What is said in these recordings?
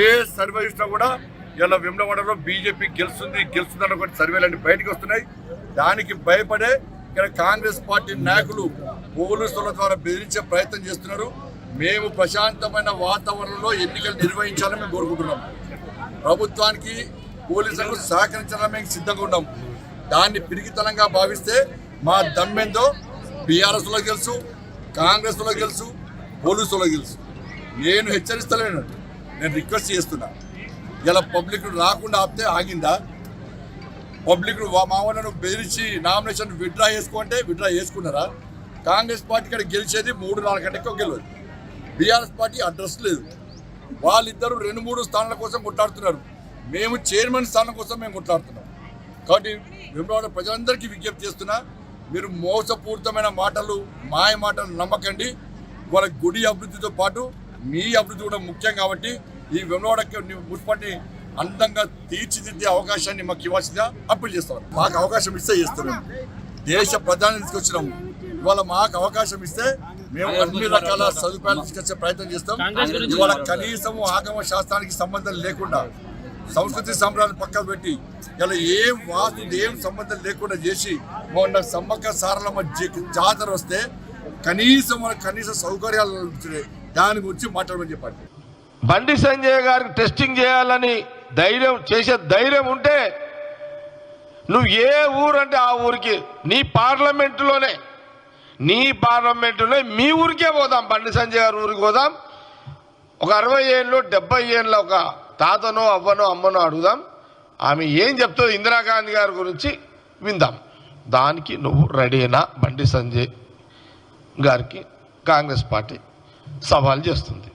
ఏ survey ఇచ్చినా కూడా ఇలా వేములవాడలో బీజేపీ గెలుస్తుందని ఒకటి సర్వేలన్నీ బయటకు వస్తున్నాయి. దానికి భయపడే ఇక్కడ కాంగ్రెస్ పార్టీ నాయకులు పోలీసుల ద్వారా బెదిరించే ప్రయత్నం చేస్తున్నారు. మేము ప్రశాంతమైన వాతావరణంలో ఎన్నికలు నిర్వహించాలని మేము కోరుకుంటున్నాం. ప్రభుత్వానికి పోలీసులకు సహకరించాలని మేము సిద్ధంగా ఉన్నాం. దాన్ని పిరికితనంగా భావిస్తే మా దమ్మెందో బీఆర్ఎస్లో గెలుసు, కాంగ్రెస్లో గెలుసు, పోలీసులో గెలుసు. నేను హెచ్చరిస్తలేను, నేను రిక్వెస్ట్ చేస్తున్నా. ఇలా పబ్లిక్ రాకుండా ఆపితే ఆగిందా? పబ్లిక్ మా వాళ్ళను బెదిరించి నామినేషన్ విత్డ్రా చేసుకుంటే విత్డ్రా చేసుకున్నారా? కాంగ్రెస్ పార్టీ ఇక్కడ గెలిచేది 3-4 గంటలకు ఎక్కువ గెలవదు. బీఆర్ఎస్ పార్టీ అడ్రస్ లేదు. వాళ్ళిద్దరూ 2-3 స్థానాల కోసం కొట్లాడుతున్నారు. మేము చైర్మన్ స్థానం కోసం మేము కొట్లాడుతున్నాం. కాబట్టి వేములవాడ ప్రజలందరికీ విజ్ఞప్తి చేస్తున్నా, మీరు మోసపూరితమైన మాటలు, మాయ మాటలు నమ్మకండి. వాళ్ళ గుడి అభివృద్ధితో పాటు మీ అభివృద్ధి కూడా ముఖ్యం. కాబట్టి ఈ వేములవాడ మున్సిపాలిటీ అందంగా తీర్చిదిద్దే అవకాశాన్ని మాకు ఇవ్వాల్సిందిగా అప్పీల్ చేస్తాం. మాకు అవకాశం ఇస్తే చేస్తున్నాం. దేశ ప్రధాని తీసుకొచ్చినాం. ఇవాళ మాకు అవకాశం ఇస్తే మేము అన్ని రకాల సదుపాయాలు తీసుకొచ్చే ప్రయత్నం చేస్తాం. ఇవాళ కనీసం ఆగమ శాస్త్రానికి సంబంధం లేకుండా, సంస్కృతి సంప్రదాయాన్ని పక్కకు పెట్టి ఇలా ఏం వాస్తు ఏం సంబంధం లేకుండా చేసి మొన్న సమ్మక్క సారలమ్మ జాతర వస్తే కనీస సౌకర్యాలు దాని గురించి మాట్లాడమని చెప్పండి. బండి సంజయ్ గారికి టెస్టింగ్ చేయాలని ధైర్యం ఉంటే నువ్వు ఏ ఊరంటే ఆ ఊరికి నీ పార్లమెంటులోనే మీ ఊరికే పోదాం. బండి సంజయ్ గారి ఊరికి పోదాం. ఒక 60 ఏళ్ళు 70 ఏళ్ళ ఒక తాతనో అవ్వనో అమ్మనో అడుగుదాం. ఆమె ఏం చెప్తుందో ఇందిరాగాంధీ గారి గురించి విందాం. దానికి నువ్వు రెడీనా? బండి సంజయ్ గారికి కాంగ్రెస్ పార్టీ సవాల్ చేస్తుంది.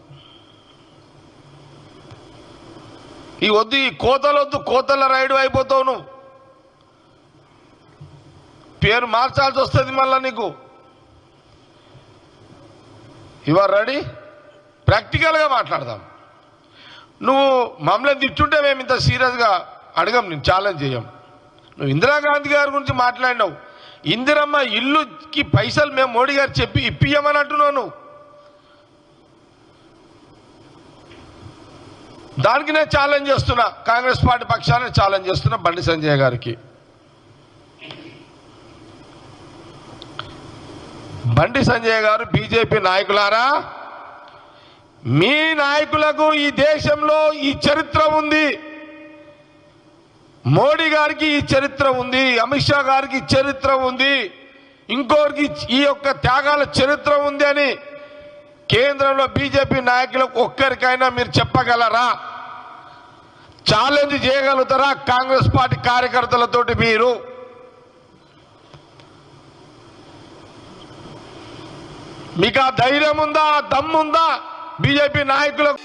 ఈ వద్దు, ఈ కోతలొద్దు, కోతల రైడు అయిపోతావు నువ్వు. పేరు మార్చాల్సి వస్తుంది మళ్ళా నీకు. Your ready? ప్రాక్టికల్గా మాట్లాడదాం. నువ్వు మమ్మల్ని తిట్టుంటే మేము ఇంత సీరియస్గా అడగం, నేను ఛాలెంజ్ చేయం. నువ్వు ఇందిరాగాంధీ గారి గురించి మాట్లాడినావు. ఇందిరమ్మ ఇల్లుకి పైసలు మేము మోడీ గారు చెప్పి ఇప్పియమని అంటున్నావు నువ్వు. దానికి నేను ఛాలెంజ్ చేస్తున్నా, కాంగ్రెస్ పార్టీ పక్షాన్ని ఛాలెంజ్ చేస్తున్నా బండి సంజయ్ గారికి. బండి సంజయ్ గారు, బీజేపీ నాయకులారా, మీ నాయకులకు ఈ దేశంలో ఈ చరిత్ర ఉంది. మోడీ గారికి ఈ చరిత్ర ఉంది, అమిత్ షా గారికి చరిత్ర ఉంది, ఇంకోరికి ఈ యొక్క త్యాగాల చరిత్ర ఉంది అని కేంద్రంలో బీజేపీ నాయకులకు ఒక్కరికైనా మీరు చెప్పగలరా? ఛాలెంజ్ చేయగలుగుతారా కాంగ్రెస్ పార్టీ కార్యకర్తలతోటి? మీరు మీకు ఆ ధైర్యం ఉందా, దమ్ముందా బీజేపీ నాయకులకు?